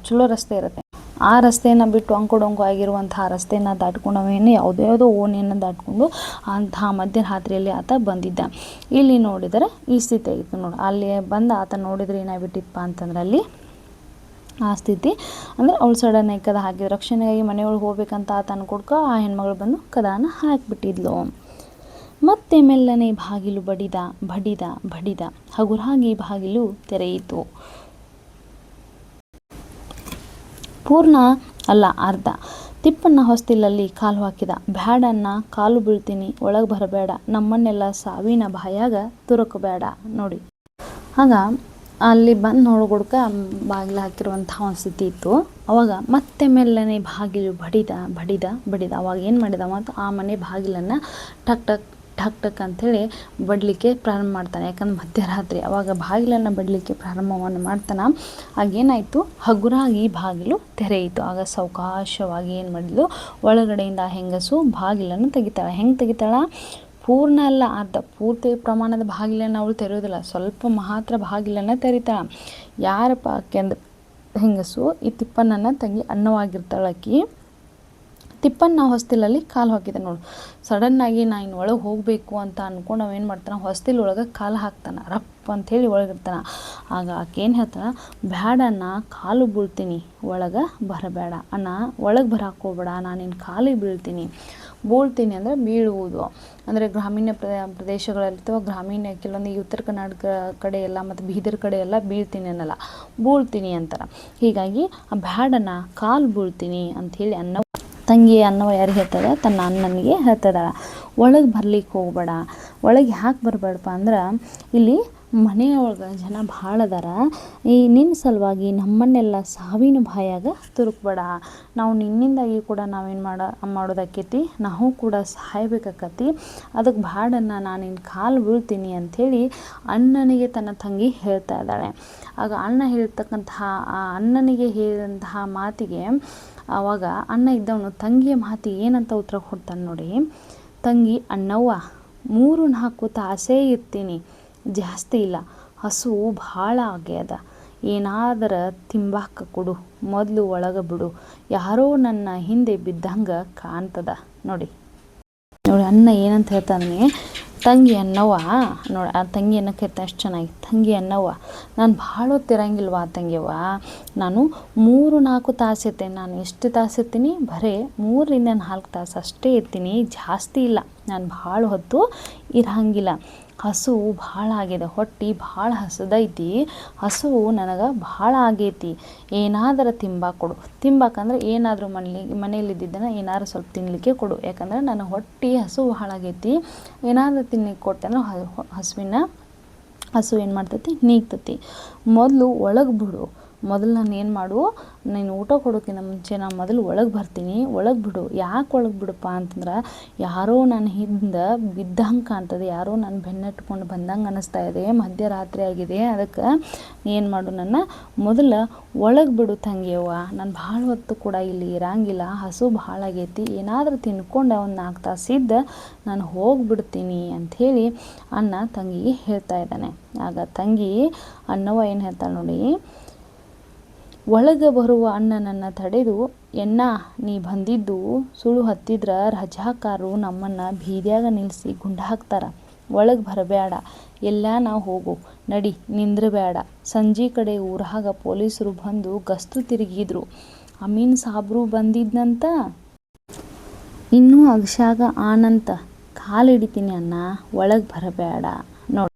ಚಲೋ ರಸ್ತೆ ಇರುತ್ತೆ, ಆ ರಸ್ತೆಯನ್ನು ಬಿಟ್ಟು ಅಂಕುಡೊಂಕು ಆಗಿರುವಂತಹ ರಸ್ತೆಯನ್ನು ದಾಟ್ಕೊಂಡು ಅವೇನು ಯಾವುದೋ ಓಣಿಯನ್ನು ದಾಟ್ಕೊಂಡು ಅಂತಹ ಮಧ್ಯರಾತ್ರಿಯಲ್ಲಿ ಆತ ಬಂದಿದ್ದ. ಇಲ್ಲಿ ನೋಡಿದರೆ ಈ ಸ್ಥಿತಿ ಆಗಿತ್ತು ನೋಡಿ. ಅಲ್ಲಿ ಬಂದು ಆತ ನೋಡಿದರೆ ಏನಾಗ್ಬಿಟ್ಟಿಪ್ಪ ಅಂತಂದ್ರೆ, ಅಲ್ಲಿ ಆ ಸ್ಥಿತಿ ಅಂದರೆ ಅವಳು ಸಡನ್ನಾಗಿ ಕದ ಹಾಕಿದ್ರು. ರಕ್ಷಣೆಗಾಗಿ ಮನೆಯೊಳಗೆ ಹೋಗ್ಬೇಕಂತ ಆತ ಅನ್ಕೊಡ್ಕ ಆ ಹೆಣ್ಮಗಳು ಬಂದು ಕದಾನ ಹಾಕಿಬಿಟ್ಟಿದ್ಲು. ಮತ್ತೆ ಮೆಲ್ಲನೆ ಬಾಗಿಲು ಬಡಿದ ಹಗುರಾಗಿ ಬಾಗಿಲು ತೆರೆಯಿತು. ಪೂರ್ಣ ಅಲ್ಲ, ಅರ್ಧ. ತಿಪ್ಪಣ್ಣ ಹೊಸ್ತಿಲಲ್ಲಿ ಕಾಲು ಹಾಕಿದ. ಬ್ಯಾಡನ್ನ, ಕಾಲು ಬೀಳ್ತೀನಿ, ಒಳಗೆ ಬರಬೇಡ, ನಮ್ಮನ್ನೆಲ್ಲ ಸಾವಿನ ಬಾಯಾಗ ತುರುಕಬೇಡ ನೋಡಿ. ಆಗ ಅಲ್ಲಿ ಬಂದು ನೋಡ್ಕೊಡ್ಕ ಬಾಗಿಲು ಹಾಕಿರುವಂಥ ಒಂದು ಸ್ಥಿತಿ ಇತ್ತು. ಅವಾಗ ಮತ್ತೆ ಮೆಲ್ಲನೆ ಬಾಗಿಲು ಬಡಿದ. ಅವಾಗ ಏನು ಮಾಡಿದ ಮತ್ತು ಆ ಮನೆ ಬಾಗಿಲನ್ನು ಟಕ್ ಟಕ್ ಠಕ್ ಟಕ್ ಅಂಥೇಳಿ ಬಡಲಿಕ್ಕೆ ಪ್ರಾರಂಭ ಮಾಡ್ತಾನೆ. ಯಾಕಂದ್ರೆ ಮಧ್ಯರಾತ್ರಿ ಅವಾಗ ಬಾಗಿಲನ್ನು ಬಡಲಿಕ್ಕೆ ಪ್ರಾರಂಭವನ್ನು ಮಾಡ್ತಾನೆ. ಆಗೇನಾಯಿತು, ಹಗುರಾಗಿ ಬಾಗಿಲು ತೆರೆಯಿತು. ಆಗ ಸಾವಕಾಶವಾಗಿ ಏನು ಮಾಡಿದ್ಲು, ಒಳಗಡೆಯಿಂದ ಹೆಂಗಸು ಬಾಗಿಲನ್ನು ತೆಗಿತಾಳೆ. ಹೆಂಗೆ ತೆಗಿತಾಳ, ಪೂರ್ಣ ಅಲ್ಲ, ಅರ್ಧ. ಪೂರ್ತಿ ಪ್ರಮಾಣದ ಬಾಗಿಲನ್ನು ಅವಳು ತೆರೆಯೋದಿಲ್ಲ, ಸ್ವಲ್ಪ ಮಾತ್ರ ಬಾಗಿಲನ್ನು ತೆರಿತಾಳೆ. ಯಾರಪ್ಪ ಆಕೆಂದ್ರೆ ಹೆಂಗಸು ಈ ತಿಪ್ಪಣ್ಣನ ತಂಗಿ ಅನ್ನವಾಗಿರ್ತಾಳಕಿ. ತಿಪ್ಪಣ್ಣ ಹೊಸ್ತಿಲಲ್ಲಿ ಕಾಲು ಹಾಕಿದೆ ನೋಡು. ಸಡನ್ನಾಗಿ ನಾ ಇನ್ನು ಒಳಗೆ ಹೋಗಬೇಕು ಅಂತ ಅಂದ್ಕೊಂಡು ಅವೇನು ಮಾಡ್ತಾನೆ, ಹೊಸ್ತಿಲ್ ಒಳಗೆ ಕಾಲು ಹಾಕ್ತಾನೆ, ರಪ್ ಅಂಥೇಳಿ ಒಳಗಿರ್ತಾನೆ. ಆಗ ಆಕೆ ಏನು ಹೇಳ್ತಾನೆ, ಬ್ಯಾಡಣ್ಣ, ಕಾಲು ಬೀಳ್ತೀನಿ, ಒಳಗೆ ಬರಬೇಡ ಅಣ್ಣ, ಒಳಗೆ ಬರಕ್ಕೆ ಹೋಗ್ಬೇಡ, ನಾನು ನಿನ್ನ ಕಾಲಿಗೆ ಬೀಳ್ತೀನಿ ಅಂದರೆ ಬೀಳುವುದು ಅಂದರೆ ಗ್ರಾಮೀಣ ಪ್ರದೇಶಗಳಲ್ಲಿರ್ತವೆ, ಗ್ರಾಮೀಣ ಕೆಲವೊಂದು ಈ ಉತ್ತರ ಕರ್ನಾಟಕ ಕಡೆ ಎಲ್ಲ ಮತ್ತು ಬೀದರ್ ಕಡೆ ಎಲ್ಲ ಬೀಳ್ತೀನಿ ಅನ್ನಲ್ಲ, ಬೀಳ್ತೀನಿ ಅಂತಾರೆ. ಹೀಗಾಗಿ ಬ್ಯಾಡಣ್ಣ, ಕಾಲು ಬೀಳ್ತೀನಿ ಅಂಥೇಳಿ ತಂಗಿ ಅನ್ನವ ಯಾರಿಗೆ ಹೇಳ್ತದ, ತನ್ನ ಅಣ್ಣನಿಗೆ ಹೇಳ್ತದ. ಒಳಗೆ ಬರ್ಲಿಕ್ಕೆ ಹೋಗ್ಬೇಡ. ಒಳಗೆ ಯಾಕೆ ಬರಬೇಡಪ್ಪ ಅಂದ್ರೆ, ಇಲ್ಲಿ ಮನೆಯೊಳಗೆ ಜನ ಭಾಳ ಅದಾರ, ಈ ನಿನ್ನ ಸಲುವಾಗಿ ನಮ್ಮನ್ನೆಲ್ಲ ಸಾವಿನ ಬಾಯಾಗ ತುರುಕ್ಬೇಡ. ನಾವು ನಿನ್ನಿಂದಾಗಿ ಕೂಡ ನಾವೇನು ಮಾಡೋದಾಕೈತಿ, ನಾವು ಕೂಡ ಸಾಯ್ಬೇಕಾಕತಿ, ಅದಕ್ಕೆ ಬ್ಯಾಡನ್ನ, ನಾನು ನಿನ್ನ ಕಾಲು ಬೀಳ್ತೀನಿ ಅಂಥೇಳಿ ಅಣ್ಣನಿಗೆ ತನ್ನ ತಂಗಿ ಹೇಳ್ತಾ ಇದ್ದಾಳೆ. ಆಗ ಅಣ್ಣ ಹೇಳ್ತಕ್ಕಂತಹ ಆ ಅಣ್ಣನಿಗೆ ಹೇಳಿದಂತಹ ಮಾತಿಗೆ ಆವಾಗ ಅಣ್ಣ ಇದ್ದವನು ತಂಗಿಯ ಮಾತಿಗೆ ಏನಂತ ಉತ್ತರ ಕೊಡ್ತಾನೆ ನೋಡಿ. ತಂಗಿ, ಅಣ್ಣವ್ವ 3-4 ತಾಸೇ ಇರ್ತೀನಿ, ಜಾಸ್ತಿ ಇಲ್ಲ, ಹಸುವು ಭಾಳ ಆಗ್ಯದ, ಏನಾದರೂ ತಿಂಬಾಕ ಕೊಡು, ಮೊದಲು ಒಳಗೆ ಬಿಡು, ಯಾರೋ ನನ್ನ ಹಿಂದೆ ಬಿದ್ದಂಗೆ ಕಾಣ್ತದ ನೋಡಿ. ಅಣ್ಣ ಏನಂತ ಹೇಳ್ತಾನೆ, ತಂಗಿ ಅನ್ನವ್ವ ನೋಡಿ. ಆ ತಂಗಿ ಅನ್ನಕ್ಕೆ ಅಷ್ಟು ಚೆನ್ನಾಗಿ, ತಂಗಿ ಅನ್ನವ್ವ, ನಾನು ಭಾಳ ಹೊತ್ತಿರಂಗಿಲ್ವ ತಂಗಿಯವ್ವ, ನಾನು 3-4 ತಾಸು ಇರ್ತೇನೆ. ನಾನು ಎಷ್ಟು ತಾಸು ಇರ್ತೀನಿ, ಬರೀ 3-4 ತಾಸು ಅಷ್ಟೇ ಇರ್ತೀನಿ, ಜಾಸ್ತಿ ಇಲ್ಲ, ನಾನು ಭಾಳ ಹೊತ್ತು ಇರಂಗಿಲ್ಲ. ಹಸು ಭಾಳ ಆಗಿದೆ, ಹೊಟ್ಟೆ ಭಾಳ ಹಸದೈತಿ, ಹಸುವು ನನಗೆ ಭಾಳ ಆಗೈತಿ, ಏನಾದರೂ ತಿಂಬಾಕೊಡು. ತಿಂಬಾಕಂದ್ರೆ ಏನಾದರೂ ಮನೆಯಲ್ಲಿದ್ದನ್ನು ಏನಾದ್ರು ಸ್ವಲ್ಪ ತಿನ್ನಲಿಕ್ಕೆ ಕೊಡು, ಯಾಕಂದ್ರೆ ನನ್ನ ಹೊಟ್ಟೆ ಹಸು ಭಾಳ ಆಗೈತಿ, ಏನಾದರೂ ತಿನ್ನಲಿಕ್ಕೆ ಕೊಟ್ಟೆ ಅಂದ್ರೆ ಹಸು ಏನು ಮಾಡ್ತೈತಿ, ನೀಗ್ತೈತಿ. ಮೊದಲು ಒಳಗೆ ಬಿಡು, ಮೊದಲು ನಾನು ಏನು ಮಾಡು, ನೀನು ಊಟ ಕೊಡೋಕ್ಕಿಂತ ಮುಂಚೆ ನಾನು ಮೊದಲು ಒಳಗೆ ಬರ್ತೀನಿ, ಒಳಗೆ ಬಿಡು. ಯಾಕೆ ಒಳಗೆ ಬಿಡಪ್ಪ ಅಂತಂದ್ರೆ, ಯಾರೋ ನನ್ನ ಹಿಂದೆ ಬಿದ್ದಂಗೆ ಕಾಣ್ತದೆ, ಯಾರೋ ನನ್ನ ಬೆನ್ನಟ್ಕೊಂಡು ಬಂದಂಗೆ ಅನ್ನಿಸ್ತಾ ಇದೆ, ಮಧ್ಯರಾತ್ರಿ ಆಗಿದೆ, ಅದಕ್ಕೆ ಏನು ಮಾಡು, ನನ್ನ ಮೊದಲು ಒಳಗೆ ಬಿಡು ತಂಗಿಯವ್ವ, ನಾನು ಭಾಳ ಹೊತ್ತು ಕೂಡ ಇಲ್ಲಿ ಇರಂಗಿಲ್ಲ, ಹಸು ಭಾಳ ಆಗೈತಿ, ಏನಾದರೂ ತಿನ್ಕೊಂಡು ಒಂದು 4 ತಾಸು ಇದ್ದು ನಾನು ಹೋಗಿಬಿಡ್ತೀನಿ ಅಂಥೇಳಿ ಅಣ್ಣ ತಂಗಿಗೆ ಹೇಳ್ತಾ ಇದ್ದಾನೆ. ಆಗ ತಂಗಿ ಅನ್ನವ್ವ ಏನು ಹೇಳ್ತಾಳೆ ನೋಡಿ, ಒಳಗೆ ಬರುವ ಅಣ್ಣನನ್ನು ತಡೆದು, ಎನ್ನ ನೀ ಬಂದಿದ್ದು ಸುಳ್ಳು ಹತ್ತಿದ್ರೆ ರಜಾಕಾರರು ನಮ್ಮನ್ನು ಬೀದಿಯಾಗ ನಿಲ್ಲಿಸಿ ಗುಂಡು ಹಾಕ್ತಾರೆ, ಒಳಗೆ ಬರಬೇಡ, ಎಲ್ಲ ನಾವು ಹೋಗು, ನಡಿ ನಿಂದ್ರಬೇಡ. ಸಂಜೆ ಕಡೆ ಊರಾಗ ಪೊಲೀಸರು ಬಂದು ಗಸ್ತು ತಿರುಗಿದ್ರು. ಅಮೀನ್ ಸಾಬ್ರು ಬಂದಿದ್ನಂತ, ಇನ್ನೂ ಅಗಶ್ಯಾಗ ಆನಂತ. ಕಾಲಿಡಿತೀನಿ ಅನ್ನ, ಒಳಗೆ ಬರಬೇಡ. ನೋಡಿ,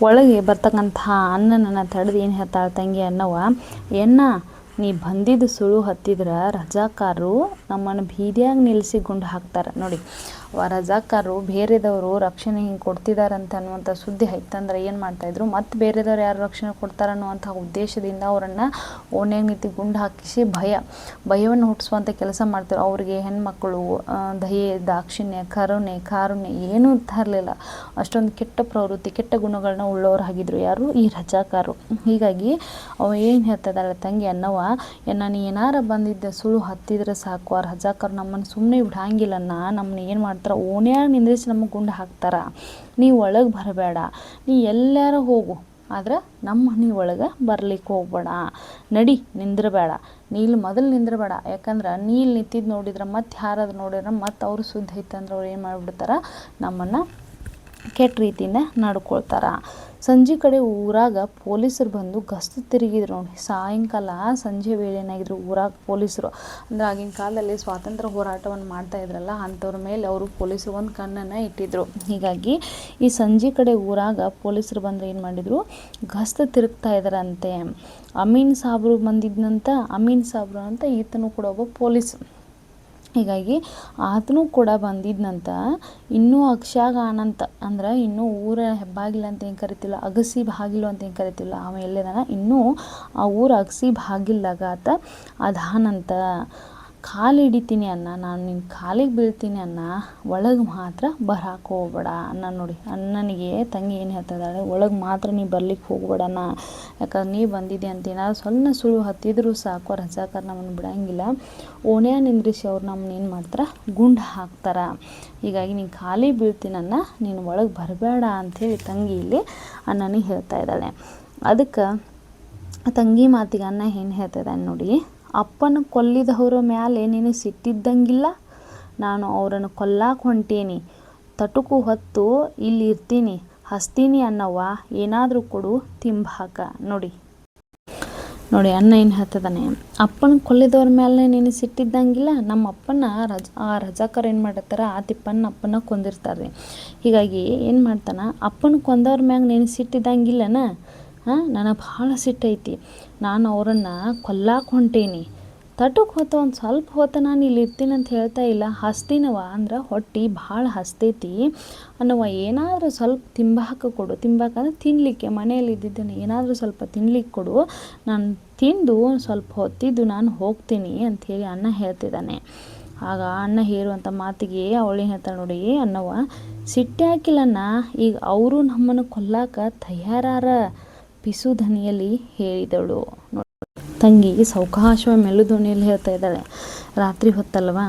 ಒಳಗೆ ಬರ್ತಕ್ಕಂಥ ಅನ್ನನನ್ನು ತಡೆದು ಏನು ಹೇಳ್ತಾಳೆ ತಂಗಿ ಅನ್ನವ, ಎನ್ನ ನೀ ಬಂದಿದ್ದು ಸುಳು ಹತ್ತಿದ್ರೆ ರಜಾಕಾರರು ನಮ್ಮನ್ನು ಬೀದಿಯಾಗ ನಿಲ್ಲಿಸಿ ಗುಂಡು ಹಾಕ್ತಾರೆ. ನೋಡಿ, ರಜಾಕಾರರು ಬೇರೆದವರು ರಕ್ಷಣೆ ಹಿಂಗೆ ಕೊಡ್ತಿದಾರಂತ ಅನ್ನುವಂಥ ಸುದ್ದಿ ಆಯ್ತಂದ್ರೆ ಏನು ಮಾಡ್ತಾಯಿದ್ರು, ಮತ್ತು ಬೇರೆದವ್ರು ಯಾರು ರಕ್ಷಣೆ ಕೊಡ್ತಾರೆ ಅನ್ನುವಂಥ ಉದ್ದೇಶದಿಂದ ಅವರನ್ನು ಓಣ್ಯಾಗ ನಿಂತು ಗುಂಡು ಹಾಕಿಸಿ ಭಯವನ್ನು ಹುಟ್ಟಿಸುವಂಥ ಕೆಲಸ ಮಾಡ್ತಾರೆ. ಅವ್ರಿಗೆ ಹೆಣ್ಮಕ್ಕಳು ದಯೆ, ದಾಕ್ಷಿಣ್ಯ, ಕಾರುಣ್ಯ ಏನೂ ಇರಲಿಲ್ಲ. ಅಷ್ಟೊಂದು ಕೆಟ್ಟ ಪ್ರವೃತ್ತಿ, ಕೆಟ್ಟ ಗುಣಗಳನ್ನ ಉಳ್ಳೋರು ಆಗಿದ್ರು ಯಾರು, ಈ ರಜಾಕಾರರು. ಹೀಗಾಗಿ ಅವ ಏನು ಹೇಳ್ತಿದ್ದಾಳೆ ತಂಗಿ ಅನ್ನವ, ನೀ ಏನಾರ ಬಂದಿದ್ದ ಸುಳು ಹತ್ತಿದ್ರೆ ಸಾಕು, ಆ ರಜಾಕಾರರು ನಮ್ಮನ್ನು ಸುಮ್ಮನೆ ಬಿಡಂಗಿಲ್ಲನ್ನ, ನಮ್ಮನ್ನ ಏನು ಮಾಡ್ತಾರೆ ಓಣ್ಯಾಗ ನಿಂದ್ರಿಸಿ ನಮಗೆ ಗುಂಡು ಹಾಕ್ತಾರ. ನೀ ಒಳಗೆ ಬರಬೇಡ, ನೀ ಎಲ್ಲಾರ ಹೋಗು, ಆದ್ರೆ ನಮ್ಮ ಮನೆ ಒಳಗೆ ಬರ್ಲಿಕ್ಕೆ ಹೋಗ್ಬೇಡ, ನಡಿ ನಿಂದ್ರಬೇಡ. ನೀಲ್ಲಿ ಮೊದಲು ನಿಂದ್ರಬೇಡ, ಯಾಕಂದ್ರೆ ನೀಲ್ಲಿ ನಿಂತಿದ್ದು ನೋಡಿದ್ರೆ ಮತ್ತು ಯಾರಾದ್ರು ನೋಡಿದ್ರೆ ಮತ್ತು ಅವರು ಸುದ್ದಿ ಐತಂದ್ರೆ ಅವ್ರು ಏನು ಮಾಡಿಬಿಡ್ತಾರೆ, ನಮ್ಮನ್ನು ಕೆಟ್ಟ ರೀತಿಯಿಂದ ನಡ್ಕೊಳ್ತಾರ. ಸಂಜೆ ಕಡೆ ಊರಾಗ ಪೊಲೀಸರು ಬಂದು ಗಸ್ತು ತಿರುಗಿದ್ರು. ನೋಡಿ, ಸಾಯಂಕಾಲ ಸಂಜೆ ವೇಳೆ ಏನಾಗಿದ್ರು ಊರಾಗ ಪೊಲೀಸರು, ಅಂದರೆ ಆಗಿನ ಕಾಲದಲ್ಲಿ ಸ್ವಾತಂತ್ರ್ಯ ಹೋರಾಟವನ್ನು ಮಾಡ್ತಾ ಇದ್ರಲ್ಲ, ಅಂಥವ್ರ ಮೇಲೆ ಅವರು ಪೊಲೀಸರು ಒಂದು ಕಣ್ಣನ್ನು ಇಟ್ಟಿದ್ರು. ಹೀಗಾಗಿ ಈ ಸಂಜೆ ಕಡೆ ಊರಾಗ ಪೊಲೀಸರು ಬಂದರೆ ಏನು ಮಾಡಿದರು, ಗಸ್ತು ತಿರುಗ್ತಾ ಇದ್ದಾರಂತೆ. ಅಮೀನ್ ಸಾಬ್ರು ಬಂದಿದ್ನಂತ. ಅಮೀನ್ ಸಾಬ್ರು ಅಂತ ಈತನು ಕೂಡ ಒಬ್ಬ ಪೊಲೀಸ್. ಹೀಗಾಗಿ ಆತನೂ ಕೂಡ ಬಂದಿದ್ನಂತ. ಇನ್ನೂ ಅಗಶ್ಯಾಗ ಆನಂತ, ಅಂದ್ರೆ ಇನ್ನೂ ಊರ ಹೆಬ್ಬಾಗಿಲು ಅಂತ ಏನು ಕರಿತಿಲ್ಲ, ಅಗಸಿ ಬಾಗಿಲು ಅಂತ ಏನು ಕರಿತಿಲ್ಲ, ಅವ ಎಲ್ಲಿದಾನ ಇನ್ನೂ ಆ ಊರ ಅಗಸಿ ಬಾಗಿಲಾಗ ಆತ ಅದಾನಂತ. ಕಾಲು ಹಿಡಿತೀನಿ ಅನ್ನ, ನಾನು ನಿನ್ನ ಕಾಲಿಗೆ ಬೀಳ್ತೀನಿ ಅನ್ನ, ಒಳಗೆ ಮಾತ್ರ ಬರಕ್ಕೆ ಹೋಗ್ಬೇಡ ಅನ್ನ. ನೋಡಿ, ಅಣ್ಣನಿಗೆ ತಂಗಿ ಏನು ಹೇಳ್ತಿದ್ದಾಳೆ, ಒಳಗೆ ಮಾತ್ರ ನೀ ಬರ್ಲಿಕ್ಕೆ ಹೋಗ್ಬೇಡಣ್ಣ, ಯಾಕಂದ್ರೆ ನೀ ಬಂದಿದ್ದೆ ಅಂತ ಏನಾದ್ರು ಸ್ವಲ್ಪ ಸುಳು ಹತ್ತಿದ್ರು ಸಾಕು, ರಜಾಕಾರ ನಮ್ಮನ್ನು ಬಿಡಂಗಿಲ್ಲ, ಓಣ್ಯಾ ನಿಂದ್ರಿಸಿ ಅವ್ರು ನಮ್ಮನ್ನ ಏನು ಮಾಡ್ತಾರೆ, ಗುಂಡು ಹಾಕ್ತಾರೆ. ಹೀಗಾಗಿ ನೀನು ಕಾಲಿಗೆ ಬೀಳ್ತೀನನ್ನ, ನೀನು ಒಳಗೆ ಬರಬೇಡ ಅಂಥೇಳಿ ತಂಗಿ ಇಲ್ಲಿ ಅಣ್ಣನಿಗೆ ಹೇಳ್ತಾ ಇದ್ದಾಳೆ. ಅದಕ್ಕೆ ತಂಗಿ ಮಾತಿಗೆ ಅಣ್ಣ ಏನು ಹೇಳ್ತಿದ್ದಾನೆ ನೋಡಿ, ಅಪ್ಪನ ಕೊಲ್ಲಿದವರ ಮ್ಯಾಲೆ ನೀನು ಸಿಟ್ಟಿದ್ದಂಗಿಲ್ಲ, ನಾನು ಅವರನ್ನು ಕೊಲ್ಲಾಕ ಹೊಂಟೀನಿ, ತಟುಕು ಹೊತ್ತು ಇಲ್ಲಿ ಇರ್ತೀನಿ, ಹಸ್ತೀನಿ ಅನ್ನವ್ವ, ಏನಾದರೂ ಕೊಡು ತಿಂಬಾಕ. ನೋಡಿ ಅಣ್ಣ ಏನು ಹೇಳ್ತಿದ್ದಾನೆ, ಅಪ್ಪನ ಕೊಲ್ಲಿದವ್ರ ಮೇಲೆ ನೀನು ಸಿಟ್ಟಿದ್ದಂಗಿಲ್ಲ, ನಮ್ಮ ಅಪ್ಪನ ರಜಾಕರ್ ಏನು ಮಾಡಿರ್ತಾರೆ, ಆ ಅಪ್ಪನ ಕೊಂದಿರ್ತಾರೆ. ಹೀಗಾಗಿ ಏನು ಮಾಡ್ತಾನೆ, ಅಪ್ಪನ ಕೊಂದವ್ರ ಮ್ಯಾಗ ನೀನು ಸಿಟ್ಟಿದ್ದಂಗಿಲ್ಲನ, ನನಗೆ ಭಾಳ ಸಿಟ್ಟೈತಿ, ನಾನು ಅವರನ್ನು ಕೊಲ್ಲಾಕ ಹೊಂಟೀನಿ, ತಟುಕ್ ಹೊತ್ತು ಒಂದು ಸ್ವಲ್ಪ ಹೊತ್ತು ನಾನು ಇಲ್ಲಿ ಇರ್ತೀನಿ ಅಂತ ಹೇಳ್ತಾ ಇಲ್ಲ, ಹಸ್ತೀನವ ಅಂದ್ರೆ ಹೊಟ್ಟೆ ಭಾಳ ಹಸ್ತೈತಿ ಅನ್ನವ, ಏನಾದರೂ ಸ್ವಲ್ಪ ತಿಂಬಾಕ ಕೊಡು, ತಿಂಬಾಕಂದ್ರೆ ತಿನ್ನಲಿಕ್ಕೆ ಮನೆಯಲ್ಲಿ ಇದ್ದಿದ್ದೇನೆ, ಏನಾದರೂ ಸ್ವಲ್ಪ ತಿನ್ಲಿಕ್ಕೆ ಕೊಡು, ನಾನು ತಿಂದು ಸ್ವಲ್ಪ ಹೊತ್ತಿದ್ದು ನಾನು ಹೋಗ್ತೀನಿ ಅಂಥೇಳಿ ಅಣ್ಣ ಹೇಳ್ತಿದ್ದಾನೆ. ಆಗ ಅಣ್ಣ ಹೇರುವಂಥ ಮಾತಿಗೆ ಅವಳೇನು ಹೇಳ್ತಾಳೆ ನೋಡಿ, ಅನ್ನವ ಸಿಟ್ಟೆ ಹಾಕಿಲ್ಲಣ್ಣ, ಈಗ ಅವರು ನಮ್ಮನ್ನು ಕೊಲ್ಲಾಕ ತಯಾರಾರ, ಪಿಸು ಧ್ವನಿಯಲ್ಲಿ ಹೇಳಿದಳು. ತಂಗಿ ಸಾವಕಾಶ ಮೆಲ್ಲು ಧ್ವನಿಯಲ್ಲಿ ಹೇಳ್ತಾ ಇದ್ದಾಳೆ. ರಾತ್ರಿ ಹೊತ್ತಲ್ವ,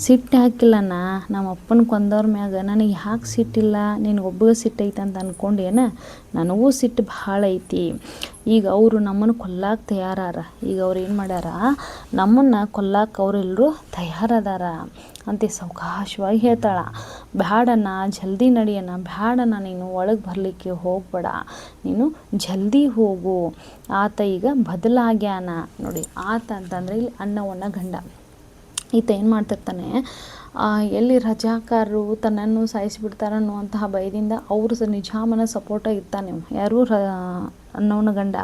ಸಿಟ್ಟು ಹಾಕಿಲ್ಲಣ್ಣ, ನಮ್ಮ ಅಪ್ಪನ ಕೊಂದವ್ರ ಮ್ಯಾಗ ನನಗೆ ಯಾಕೆ ಸಿಟ್ಟಿಲ್ಲ, ನಿನಗೊಬ್ಬಗೆ ಸಿಟ್ಟೈತೆ ಅಂತ ಅಂದ್ಕೊಂಡೇನ, ನನಗೂ ಸಿಟ್ಟು ಭಾಳ ಐತಿ. ಈಗ ಅವರು ನಮ್ಮನ್ನು ಕೊಲ್ಲಾಕ ತಯಾರಾರ, ಈಗ ಅವ್ರು ಏನು ಮಾಡ್ಯಾರ, ನಮ್ಮನ್ನು ಕೊಲ್ಲಾಕ ಅವರೆಲ್ಲರೂ ತಯಾರದಾರ ಅಂತ ಸಾವಕಾಶವಾಗಿ ಹೇಳ್ತಾಳ. ಬ್ಯಾಡಣ್ಣ, ಜಲ್ದಿ ನಡಿಯಣ್ಣ, ಬ್ಯಾಡಣ್ಣ, ನೀನು ಒಳಗೆ ಬರಲಿಕ್ಕೆ ಹೋಗ್ಬೇಡ, ನೀನು ಜಲ್ದಿ ಹೋಗು, ಆತ ಈಗ ಬದಲಾಗ್ಯಾನ. ನೋಡಿ, ಆತ ಅಂತಂದರೆ ಇಲ್ಲಿ ಅಣ್ಣವನ್ನ ಗಂಡ. ಈತ ಏನು ಮಾಡ್ತಿರ್ತಾನೆ, ಎಲ್ಲಿ ರಜಾಕಾರರು ತನ್ನನ್ನು ಸಾಯಿಸಿಬಿಡ್ತಾರೆ ಅನ್ನುವಂತಹ ಭಯದಿಂದ ಅವರು ನಿಜಾಮನ ಸಪೋರ್ಟ ಇರ್ತಾನೆ, ಯಾರು ಅನ್ನೋನ ಗಂಡ.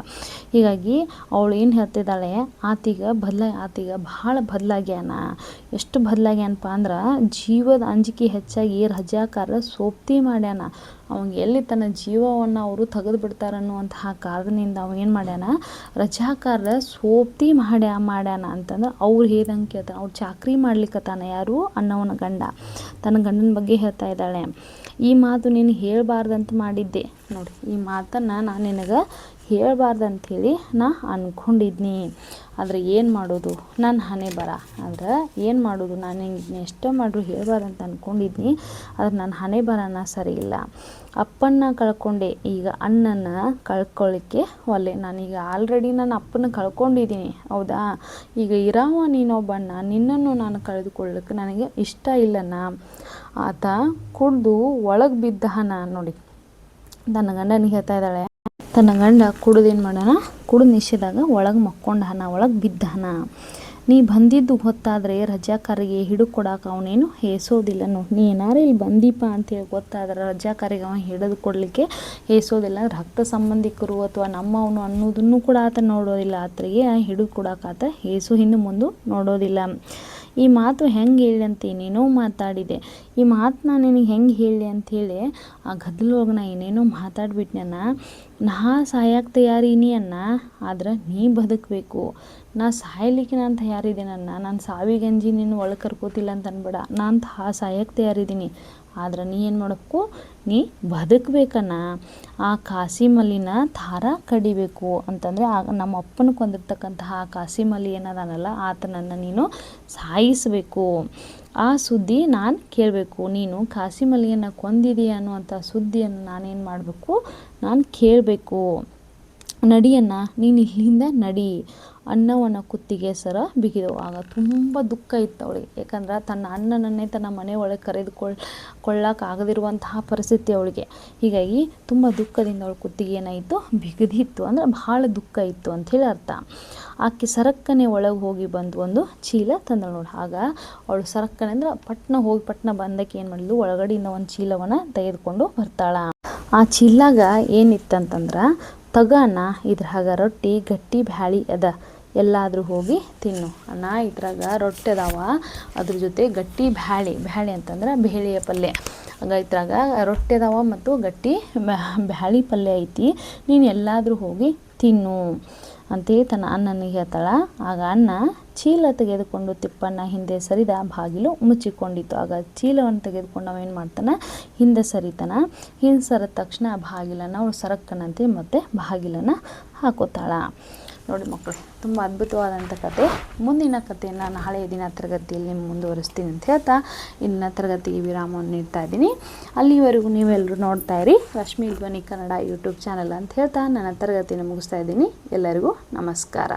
ಹೀಗಾಗಿ ಅವಳು ಏನು ಹೇಳ್ತಿದ್ದಾಳೆ, ಆತೀಗ ಭಾಳ ಬದಲಾಗ್ಯಾನ. ಎಷ್ಟು ಬದಲಾಗ್ಯಾನಪ್ಪ ಅಂದ್ರೆ, ಜೀವದ ಅಂಜಿಕೆ ಹೆಚ್ಚಾಗಿ ರಜಾಕಾರ ಸೋಪ್ತಿ ಮಾಡ್ಯಾನ. ಅವಂಗೆ ಎಲ್ಲಿ ತನ್ನ ಜೀವವನ್ನು ಅವರು ತೆಗೆದು ಬಿಡ್ತಾರೆ ಅನ್ನುವಂತಹ ಕಾರಣದಿಂದ ಅವ ಏನು ಮಾಡ್ಯಾನ, ರಜಾಕಾರ ಸೋಪ್ತಿ ಮಾಡ್ಯಾನ ಅಂತಂದ್ರೆ ಅವ್ರು ಹೇಳ್ದಂಗೆ ಕೇಳ್ತಾನೆ. ಅವ್ರು ಚಾಕ್ರಿ ಮಾಡ್ಲಿಕ್ಕತ್ತಾನ, ಯಾರು ಅನ್ನೋನ ಗಂಡ ತನ್ನ ಗಂಡನ ಬಗ್ಗೆ ಹೇಳ್ತಾ ಇದ್ದಾಳೆ. ಈ ಮಾತು ನೀನು ಹೇಳಬಾರ್ದಂತ ಮಾಡಿದ್ದೆ, ನೋಡಿ ಈ ಮಾತನ್ನು ನಾನು ನಿನಗೆ ಹೇಳಬಾರ್ದು ಅಂಥೇಳಿ ನಾ ಅಂದ್ಕೊಂಡಿದ್ನಿ. ಆದರೆ ಏನು ಮಾಡೋದು, ನನ್ನ ಹಣೆ ಬರ. ಆದ್ರೆ ಏನು ಮಾಡೋದು, ನಾನು ಹಿಂಗೆ ಎಷ್ಟೋ ಮಾಡ್ರು ಹೇಳಬಾರ್ದು ಅಂತ ಅಂದ್ಕೊಂಡಿದ್ನಿ. ಆದರೆ ನನ್ನ ಹಣೆ ಬರನ ಸರಿ ಇಲ್ಲ. ಅಪ್ಪನ್ನ ಕಳ್ಕೊಂಡೆ, ಈಗ ಅಣ್ಣನ ಕಳ್ಕೊಳ್ಳಿಕ್ಕೆ ಒಲ್ಲೆ. ನಾನೀಗ ಆಲ್ರೆಡಿ ನನ್ನ ಅಪ್ಪನ ಕಳ್ಕೊಂಡಿದ್ದೀನಿ, ಹೌದಾ. ಈಗ ಇರಾವ ನೀನೊಬ್ಬಣ್ಣ, ನಿನ್ನನ್ನು ನಾನು ಕಳೆದುಕೊಳ್ಳಕ್ಕೆ ನನಗೆ ಇಷ್ಟ ಇಲ್ಲನ. ಆತ ಕುಡಿದು ಒಳಗೆ ಬಿದ್ದಹನ ನೋಡಿ. ತನ್ನ ಗಂಡನಿಗೆ ಹೇಳ್ತಾ ಇದ್ದಾಳೆ, ತನ್ನ ಗಂಡ ಕುಡಿದೇನು ಮಾಡೋಣ, ಕುಡಿದು ನಿಷೇಧಾಗ ಒಳಗೆ ಮಕ್ಕೊಂಡಹನ, ಒಳಗೆ ಬಿದ್ದಹನ. ನೀ ಬಂದಿದ್ದು ಹೊತ್ತಾದರೆ ರಜಾಕಾರಿಗೆ ಹಿಡಿಕೊಡಕ್ಕೆ ಅವನೇನು ಹೇಸೋದಿಲ್ಲನು. ನೀ ಏನಾರು ಇಲ್ಲಿ ಬಂದೀಪ ಅಂತೇಳಿ ಗೊತ್ತಾದ್ರೆ ರಜಾಕಾರಿಗೆ ಅವ ಹಿಡಿದು ಕೊಡಲಿಕ್ಕೆ ಹೇಸೋದಿಲ್ಲ. ರಕ್ತ ಸಂಬಂಧಿಕರು ಅಥವಾ ನಮ್ಮವನು ಅನ್ನೋದನ್ನು ಕೂಡ ಆತ ನೋಡೋದಿಲ್ಲ. ಆತರಿಗೆ ಹಿಡಿದು ಕೊಡಕ್ಕೆ ಆತ ಹೇಸು ಹಿಂದೆ ಮುಂದೆ ನೋಡೋದಿಲ್ಲ. ಈ ಮಾತು ಹೆಂಗೆ ಹೇಳಿ ಅಂತ ಏನೇನೋ ಮಾತಾಡಿದೆ. ಈ ಮಾತು ನಾನು ನಿನಗೆ ಹೆಂಗೆ ಹೇಳಿ ಅಂಥೇಳಿ ಆ ಗದ್ದಲೊಳಗೆ ನಾ ಏನೇನೋ ಮಾತಾಡ್ಬಿಟ್ನನ್ನ. ನಾ ಸಾಯಕ್ಕೆ ತಯಾರಿನಿ ಅನ್ನ, ಆದ್ರೆ ನೀ ಬದುಕಬೇಕು. ನಾ ಸಾಯ್ಲಿಕ್ಕೆ ನಾನು ತಯಾರಿದ್ದೀನನ್ನ. ನಾನು ಸಾವಿಗಂಜಿ ನೀನು ಒಳಗೆ ಕರ್ಕೋತಿಲ್ಲ ಅಂತ ಅನ್ಬೇಡ. ನಾನು ಸಾಯಕ್ಕೆ ತಯಾರಿದ್ದೀನಿ. ಆದ್ರೆ ನೀ ಏನು ಮಾಡಬೇಕು, ನೀ ಬದುಕಬೇಕನ್ನ. ಆ ಕಾಸಿಮಲ್ಲಿನ ಥರ ಕಡಿಬೇಕು ಅಂತಂದರೆ ಆಗ ನಮ್ಮ ಅಪ್ಪನ ಕೊಂದಿರ್ತಕ್ಕಂತಹ ಆ ಕಾಸಿಮಲ್ಲಿ ಏನದಾನಲ್ಲ ಆತನನ್ನು ನೀನು ಸಾಯಿಸಬೇಕು. ಆ ಸುದ್ದಿ ನಾನು ಕೇಳಬೇಕು. ನೀನು ಕಾಸಿಮಲ್ಲಿಯನ್ನು ಕೊಂದಿದೀಯ ಅನ್ನುವಂಥ ಸುದ್ದಿಯನ್ನು ನಾನೇನು ಮಾಡಬೇಕು, ನಾನು ಕೇಳಬೇಕು. ನಡಿಯನ್ನ, ನೀನು ಇಲ್ಲಿಂದ ನಡಿ. ಅಣ್ಣವನ ಕುತ್ತಿಗೆ ಸರ ಬಿಗಿದವು. ಆಗ ತುಂಬ ದುಃಖ ಇತ್ತು ಅವಳಿಗೆ. ಯಾಕಂದ್ರೆ ತನ್ನ ಅಣ್ಣನನ್ನೇ ತನ್ನ ಮನೆ ಒಳಗೆ ಕರೆದುಕೊಳ್ಳಕ್ಕಾಗದಿರುವಂತಹ ಪರಿಸ್ಥಿತಿ ಅವಳಿಗೆ. ಹೀಗಾಗಿ ತುಂಬ ದುಃಖದಿಂದ ಅವಳ ಕುತ್ತಿಗೆ ಏನಾಯಿತು, ಬಿಗಿದಿತ್ತು. ಅಂದರೆ ಭಾಳ ದುಃಖ ಇತ್ತು ಅಂಥೇಳಿ ಅರ್ಥ. ಆಕೆ ಸರಕ್ಕನೆ ಒಳಗೆ ಹೋಗಿ ಬಂದು ಒಂದು ಚೀಲ ತಂದಳು ನೋಡಿ. ಆಗ ಅವಳು ಸರಕ್ಕನೆ ಅಂದ್ರೆ ಪಟ್ನ ಹೋಗಿ ಪಟ್ನ ಬಂದಕ್ಕೆ ಏನು ಮಾಡಿದ್ಲು, ಒಳಗಡೆಯಿಂದ ಒಂದು ಚೀಲವನ್ನು ತೆಗೆದುಕೊಂಡು ಬರ್ತಾಳ. ಆ ಚೀಲಾಗ ಏನಿತ್ತಂತಂದ್ರೆ, ತಗಣ್ಣ ಇದ್ರಾಗ ರೊಟ್ಟಿ ಗಟ್ಟಿ ಬ್ಯಾಳಿ ಅದ, ಎಲ್ಲಾದರೂ ಹೋಗಿ ತಿನ್ನು ಅಣ್ಣ. ಇದ್ರಾಗ ರೊಟ್ಟಿ ಅದಾವ, ಅದ್ರ ಜೊತೆ ಗಟ್ಟಿ ಬ್ಯಾಳಿ ಅಂತಂದ್ರೆ ಬೇಳೆಯ ಪಲ್ಯ. ಆಗ ಇದ್ರಾಗ ರೊಟ್ಟಿ ಅದಾವ ಮತ್ತು ಗಟ್ಟಿ ಬ್ಯಾಳಿ ಪಲ್ಯ ಐತಿ, ನೀನು ಎಲ್ಲಾದರೂ ಹೋಗಿ ತಿನ್ನು ಅಂತೇಳಿ ತನ್ನ ಅಣ್ಣನಿಗೆ ಹೇಳ್ತಾಳ. ಆಗ ಅಣ್ಣ ಚೀಲ ತೆಗೆದುಕೊಂಡು ತಿಪ್ಪಣ್ಣ ಹಿಂದೆ ಸರಿದ ಬಾಗಿಲು ಮುಚ್ಚಿಕೊಂಡಿತ್ತು. ಆಗ ಚೀಲವನ್ನು ತೆಗೆದುಕೊಂಡು ಅವ ಏನು ಮಾಡ್ತಾನೆ, ಹಿಂದೆ ಸರಿತಾನ. ಹಿಂದೆ ಸರಿದ ತಕ್ಷಣ ಆ ಬಾಗಿಲನ್ನು ಅವಳು ಸರಕ್ಕನಂತೆ ಮತ್ತೆ ಬಾಗಿಲನ್ನು ಹಾಕೋತಾಳ. ನೋಡಿ ಮಕ್ಕಳು, ತುಂಬ ಅದ್ಭುತವಾದಂಥ ಕತೆ. ಮುಂದಿನ ಕಥೆಯನ್ನು ನಾಳೆಯ ದಿನ ತರಗತಿಯಲ್ಲಿ ಮುಂದುವರಿಸ್ತೀನಿ ಅಂತ ಹೇಳ್ತಾ ಇಂದಿನ ತರಗತಿಗೆ ವಿರಾಮವನ್ನು ನೀಡ್ತಾ ಇದ್ದೀನಿ. ಅಲ್ಲಿವರೆಗೂ ನೀವೆಲ್ಲರೂ ನೋಡ್ತಾ ಇರಿ ರಶ್ಮಿ ಧ್ವನಿ ಕನ್ನಡ ಯೂಟ್ಯೂಬ್ ಚಾನಲ್ ಅಂತ ಹೇಳ್ತಾ ನನ್ನ ತರಗತಿಯನ್ನು ಮುಗಿಸ್ತಾ ಇದ್ದೀನಿ. ಎಲ್ಲರಿಗೂ ನಮಸ್ಕಾರ.